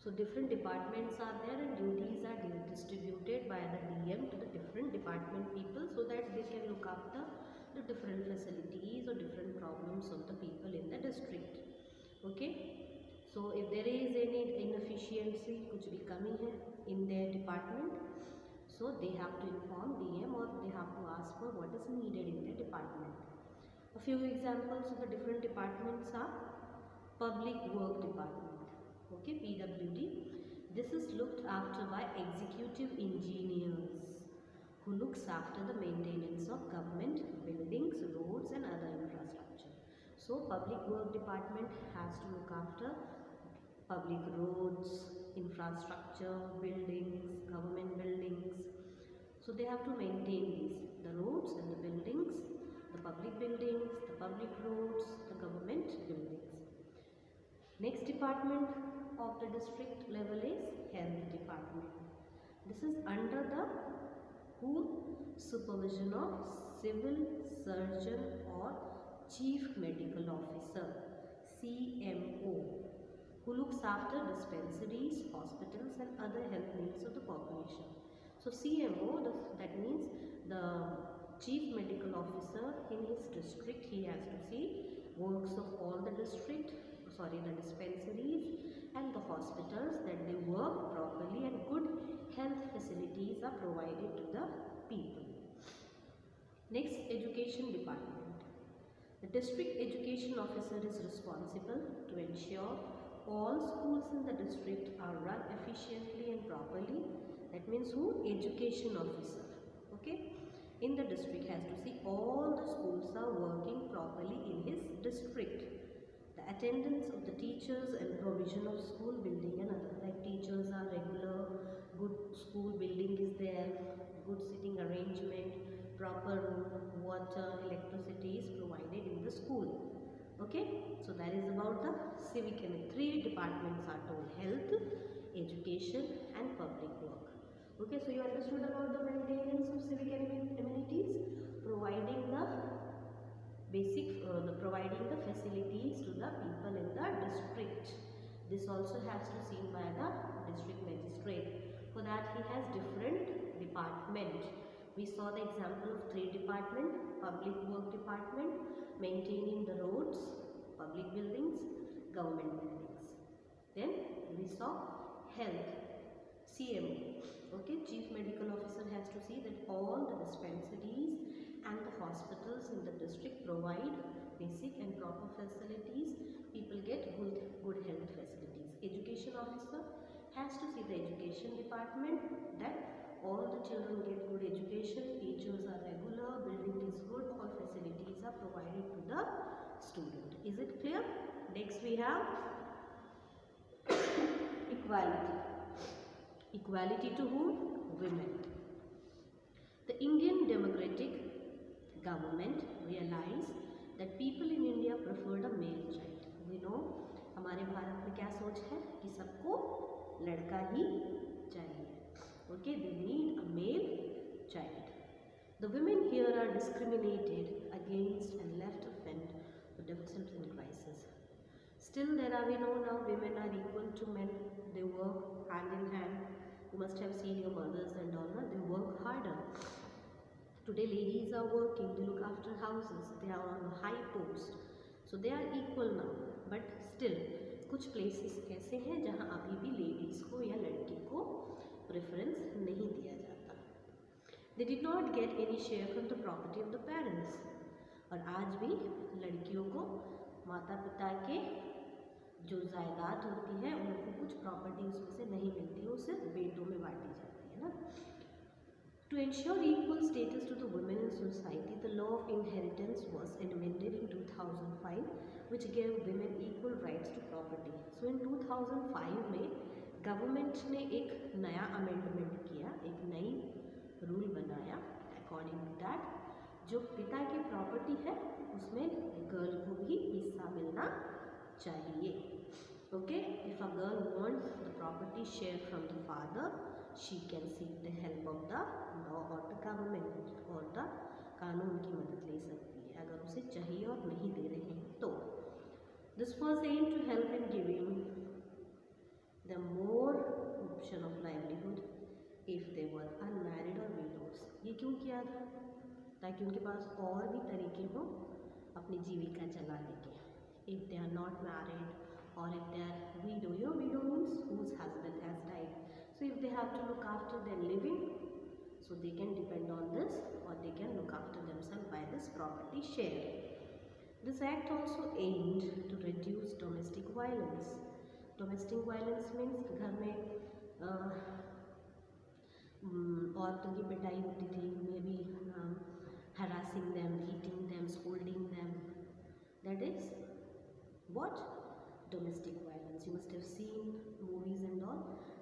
So different departments are there and duties are distributed by the DM to the different department people so that they can look after the different facilities or different problems of the people in the district. Okay. So if there is any inefficiency, कुछ भी कमी है in their department, so they have to inform DM or they have to ask for what is needed in their department. A few examples of the different departments are Public Work Department, okay, PWD. This is looked after by executive engineers who looks after the maintenance of government buildings, roads and other infrastructure. So Public Work Department has to look after public roads, infrastructure, buildings, government buildings. So they have to maintain these, the roads and the buildings, the public buildings, the public roads, the government buildings. Next department of the district level is Health Department. This is under the supervision of Civil Surgeon or Chief Medical Officer, CMO, who looks after dispensaries, hospitals and other health needs of the population. So CMO, that means the Chief Medical Officer in his district, he has to see works of all the the dispensaries and the hospitals, that they work properly and good health facilities are provided to the people. Next, Education Department. The District Education Officer is responsible to ensure all schools in the district are run efficiently and properly. That means who? Education Officer. Okay. In the district has to see all the schools are working properly in his district. The attendance of the teachers and provision of school building and other, like teachers are regular, good school building is there, good sitting arrangement, proper room, water, electricity is provided in the school. Okay, so that is about the civic and 3 departments are told: health, education and public work. Okay, so you understood about the maintenance of civic amenities, providing the providing the facilities to the people in the district. This also has to be seen by the district magistrate. For that he has different department. We saw the example of 3 department: Public Work Department, maintaining the roads, public buildings, government buildings. Then we saw health, CMO. Okay, Chief Medical Officer has to see that all the dispensaries and the hospitals in the district provide basic and proper facilities. People get good health facilities. Education Officer has to see the education department, that all the children get good education, teachers are regular, building is good, all facilities are provided to the student. Is it clear? Next we have equality. Equality to whom? Women. The Indian democratic government realized that people in India preferred a male child. We know हमारे भारत में क्या सोच है कि सबको लड़का ही चाहिए. Okay, they need a male child. The women here are discriminated against and left to fend for themselves in crisis. Still, we know now women are equal to men. They work hand in hand. You must have seen your mothers and all, they work harder. Today ladies are working, they look after houses, they are on a high post. So they are equal now. But still, कुछ places ऐसे हैं जहाँ अभी भी ladies को या लड़की को preference नहीं दिया जाता. They did not get any share from the property of the parents. और आज भी लड़कियों को माता पिता के जो जायदाद होती है उनको कुछ प्रॉपर्टी उसमें से नहीं मिलती है, वो सिर्फ बेटों में बांटी जाती है ना. To ensure equal status to the women in society, the law of inheritance was amended in 2005, which gave women equal rights to property. So in 2005 में गवर्नमेंट ने एक नया अमेंडमेंट किया, एक नई रूल बनाया. अकॉर्डिंग टू दैट जो पिता की प्रॉपर्टी है उसमें गर्ल को भी हिस्सा मिलना चाहिए. Okay, if a girl wants the property share from the father, she can seek the help of the law or the government, और the कानून की मदद ले सकती है अगर उसे चाहिए और नहीं दे रहे हैं तो. This was aimed to help in giving the more option of livelihood if they were unmarried or widows. ये क्यों किया था? ताकि उनके पास और भी तरीके हों अपनी जीविका चलाने के. If they are not married or if they are widow, your widow means whose husband has died. So if they have to look after their living, so they can depend on this, or they can look after themselves by this property share. This act also aimed to reduce domestic violence. Domestic violence means घर में औरतों की पिटाई होती थी, may be harassing them, beating them, scolding them. That is what? Domestic violence. You must have seen movies and all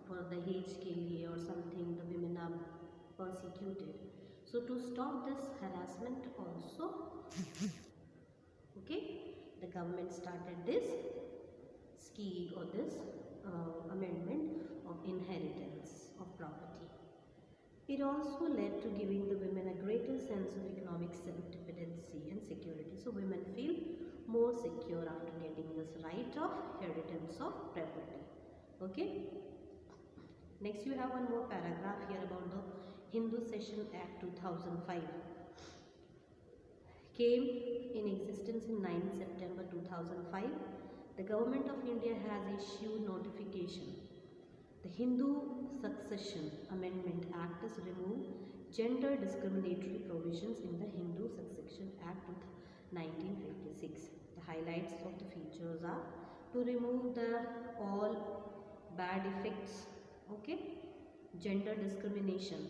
for Dahej के लिए or something, the women are persecuted. So to stop this harassment also, okay, the government started this scheme or this amendment of inheritance of property. It also led to giving the women a greater sense of economic self-dependency and security. So women feel more secure after getting this right of inheritance of property. Okay. Next you have one more paragraph here about the Hindu Cession Act 2005. Came in existence in 9 September 2005. The Government of India has issued notification. The Hindu Succession Amendment Act is remove gender discriminatory provisions in the Hindu Succession Act of 1956. The highlights of the features are to remove the all bad effects, okay, gender discrimination,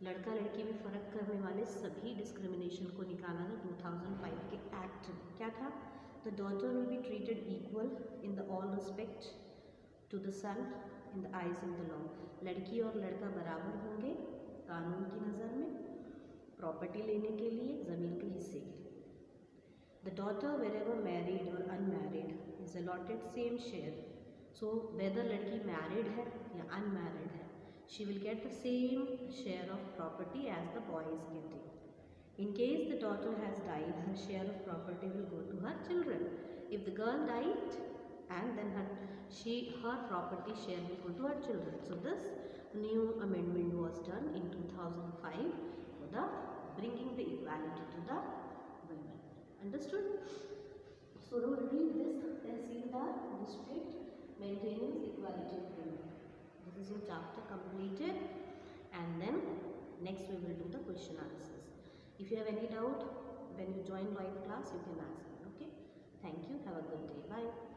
लड़का लड़की में फ़र्क करने वाले सभी discrimination को निकाला था 2005 के एक्ट में. क्या था? The daughter will be treated equal in the all respect to the son in the eyes of the law. लड़की और लड़का बराबर होंगे कानून की नज़र में प्रॉपर्टी लेने के लिए, ज़मीन के हिस्से के लिए. The daughter wherever married or unmarried is allotted same share. So whether लड़की married है या unmarried है, she will get the same share of property as the boy is getting. In case the daughter has died, her share of property will go to her children. If the girl died, and then her property share will go to her children. So this new amendment was done in 2005 for the bringing the equality to the women. Understood? So now read this Tehsildar district maintaining equality of women. This is your chapter completed, and then next we will do the question answers. If you have any doubt when you join live class, you can ask me. Okay? Thank you. Have a good day. Bye.